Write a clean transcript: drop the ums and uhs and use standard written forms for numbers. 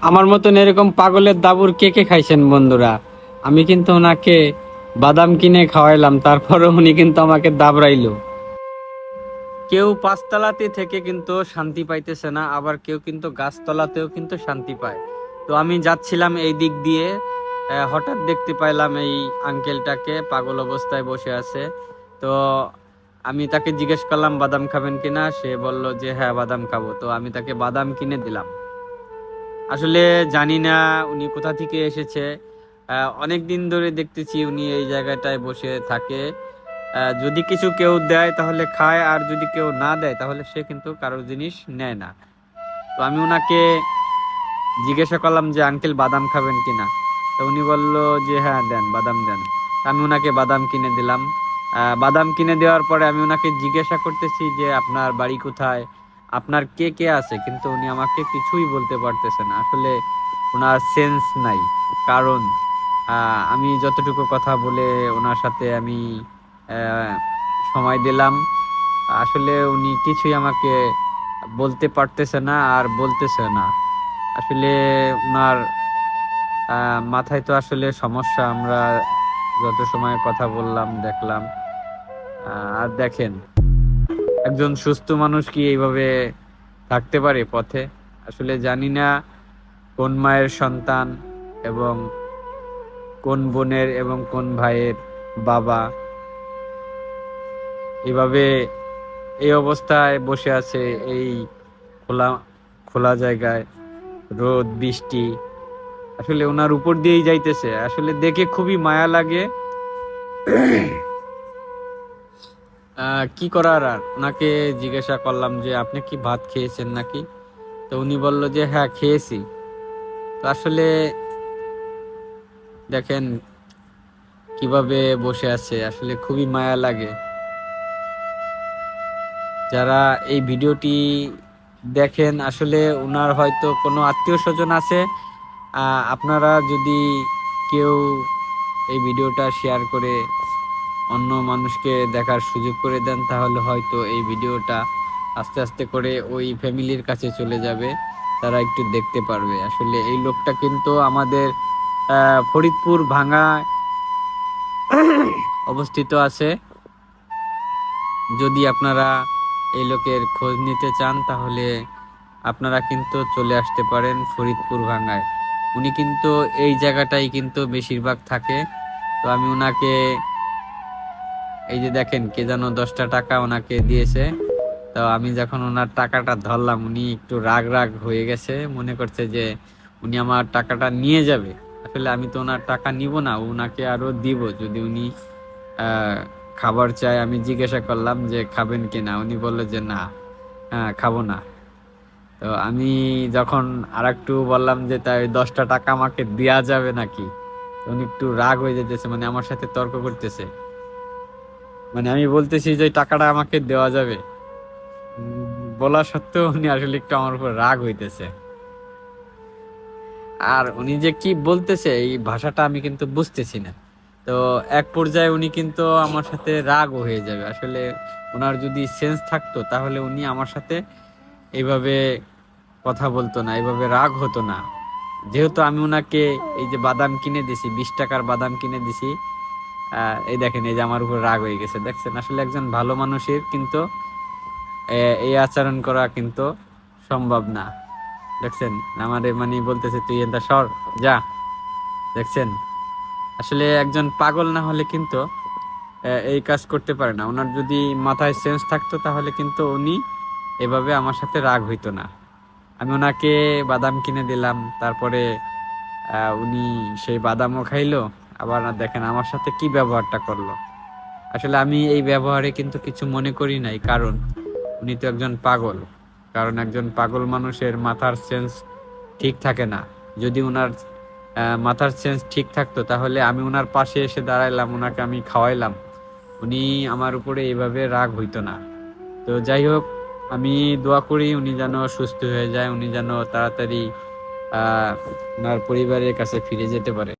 আমার মতন এরকম পাগলের দাবুর কে কে খাইছেন বন্ধুরা? আমি কিন্তু ওনাকে বাদাম কিনে খাওয়াইলাম, তারপরে উনি কিন্তু আমাকে দাবড়াইলো। কেউ পাঁচতলাতে থেকে কিন্তু শান্তি পাইতেছে না, আবার কেউ কিন্তু গাছতলাতেও কিন্তু শান্তি পায়। তো আমি যাচ্ছিলাম এই দিক দিয়ে, হঠাৎ দেখতে পাইলাম এই আঙ্কেলটাকে পাগল অবস্থায় বসে আছে। তো আমি তাকে জিজ্ঞেস করলাম বাদাম খাবেন কিনা, সে বলল যে হ্যাঁ বাদাম খাবো। তো আমি তাকে বাদাম কিনে দিলাম। আসলে জানি না উনি কোথা থেকে এসেছে। অনেক দিন ধরে দেখতেছি উনি এই জায়গাটায় বসে থাকে। যদি কিছু কেউ দেয় তাহলে খায়, আর যদি কেউ না দেয় তাহলে সে কিন্তু কারোর জিনিস নেয় না। তো আমি ওনাকে জিজ্ঞাসা করলাম যে আঙ্কেল বাদাম খাবেন কিনা। তো উনি বলল যে হ্যাঁ দেন, বাদাম দেন। আমি ওনাকে বাদাম কিনে দিলাম। বাদাম কিনে দেওয়ার পরে আমি ওনাকে জিজ্ঞাসা করতেছি যে আপনার বাড়ি কোথায়, আপনার কে কে আছে, কিন্তু উনি আমাকে কিছুই বলতে পারতেছে না। আসলে ওনার সেন্স নাই। কারণ আমি যতটুকু কথা বলে ওনার সাথে আমি আহ, সময় দিলাম, আসলে উনি কিছুই আমাকে বলতে পারতেছে না আর বলতেছে না। আসলে ওনার মাথায় তো আসলে সমস্যা। আমরা যত সময় কথা বললাম দেখলাম। আর দেখেন, একজন সুস্থ মানুষ কি এইভাবে থাকতে পারে পথে? আসলে জানি না কোন মায়ের সন্তান এবং কোন বোনের এবং কোন ভাইয়ের বাবা এভাবে এই অবস্থায় বসে আছে, এই খোলা খোলা জায়গায়, রোদ বৃষ্টি আসলে ওনার উপর দিয়েই যাইতেছে। আসলে দেখে খুবই মায়া লাগে। কি করার আর। ওনাকে জিজ্ঞাসা করলাম যে আপনি কি ভাত খেয়েছেন নাকি। তো উনি বলল যে হ্যাঁ খেয়েছি। তো আসলে দেখেন কিভাবে বসে আছে, আসলে খুবই মায়া লাগে। যারা এই ভিডিওটি দেখেন, আসলে ওনার হয়তো কোনো আত্মীয় স্বজন আছে। আপনারা যদি কেউ এই ভিডিওটা শেয়ার করে অন্য মানুষকে দেখার সুযোগ করে দেন, তাহলে হয়তো এই ভিডিওটা আস্তে আস্তে করে ওই ফ্যামিলির কাছে চলে যাবে, তারা একটু দেখতে পারবে। আসলে এই লোকটা কিন্তু আমাদের ফরিদপুর ভাঙ্গা অবস্থিত আছে। যদি আপনারা এই লোকের খোঁজ নিতে চান তাহলে আপনারা কিন্তু চলে আসতে পারেন ফরিদপুর ভাঙ্গায়। উনি কিন্তু এই জায়গাটাই কিন্তু বেশিরভাগ থাকে। তো আমি ওনাকে, এই যে দেখেন কে যেন 10টা টাকা ওনাকে দিয়েছে। তো আমি যখন ওনার টাকাটা ধরলাম, উনি একটু রাগ রাগ হয়ে গেছে, মনে করছে যে উনি আমার টাকাটা নিয়ে যাবে। আসলে আমি তো ওনার টাকা নিব না, ওনাকে আরো দিব যদি উনি খাবার চায়। আমি জিজ্ঞাসা করলাম যে খাবেন কিনা, উনি বললো যে না, হ্যাঁ খাবো না। তো আমি যখন আর একটু বললাম যে তাই 10টা টাকা আমাকে দেয়া যাবে নাকি, উনি একটু রাগ হয়ে যেতেছে, মানে আমার সাথে তর্ক করতেছে। মানে আমি বলতেছি যে টাকাটা আমাকে দেওয়া যাবে, বলা সত্ত্বেও উনি আসলে একটু আমার উপর রাগ হইতেছে। আর উনি যে কি বলতেছে এই ভাষাটা আমি কিন্তু বুঝতেছি না। তো এক পর্যায়ে উনি কিন্তু আমার সাথে রাগও হয়ে যাবে। আসলে ওনার যদি সেন্স থাকতো তাহলে উনি আমার সাথে এইভাবে কথা বলতো না, এইভাবে রাগ হতো না। যেহেতু আমি ওনাকে এই যে বাদাম কিনে দিছি, 20 টাকার বাদাম কিনে দিছি, এই দেখেন এই যে আমার উপর রাগ হয়ে গেছে। দেখছেন, আসলে একজন ভালো মানুষের কিন্তু এই আচরণ করা কিন্তু সম্ভব না। দেখছেন আমারে মানে বলতেছে তুই এটা সর, যা। দেখছেন, আসলে একজন পাগল না হলে কিন্তু এই কাজ করতে পারে না। ওনার যদি মাথায় সেন্স থাকতো তাহলে কিন্তু উনি এভাবে আমার সাথে রাগ হইতো না। আমি ওনাকে বাদাম কিনে দিলাম, তারপরে উনি সেই বাদামও খাইলো। আবার দেখেন আমার সাথে কি ব্যবহারটা করলো। আসলে আমি এই ব্যবহারে কিন্তু কিছু মনে করি নাই, কারণ উনি তো একজন পাগল। কারণ একজন পাগল মানুষের মাথার সেন্স ঠিক থাকে না। যদি ওনার মাথার সেন্স ঠিক থাকতো তাহলে আমি ওনার পাশে এসে দাঁড়াইলাম, ওনাকে আমি খাওয়াইলাম, উনি আমার উপরে এইভাবে রাগ হইতো না। তো যাই হোক, আমি দোয়া করি উনি যেন সুস্থ হয়ে যায়, উনি যেন তাড়াতাড়ি ওনার পরিবারের কাছে ফিরে যেতে পারে।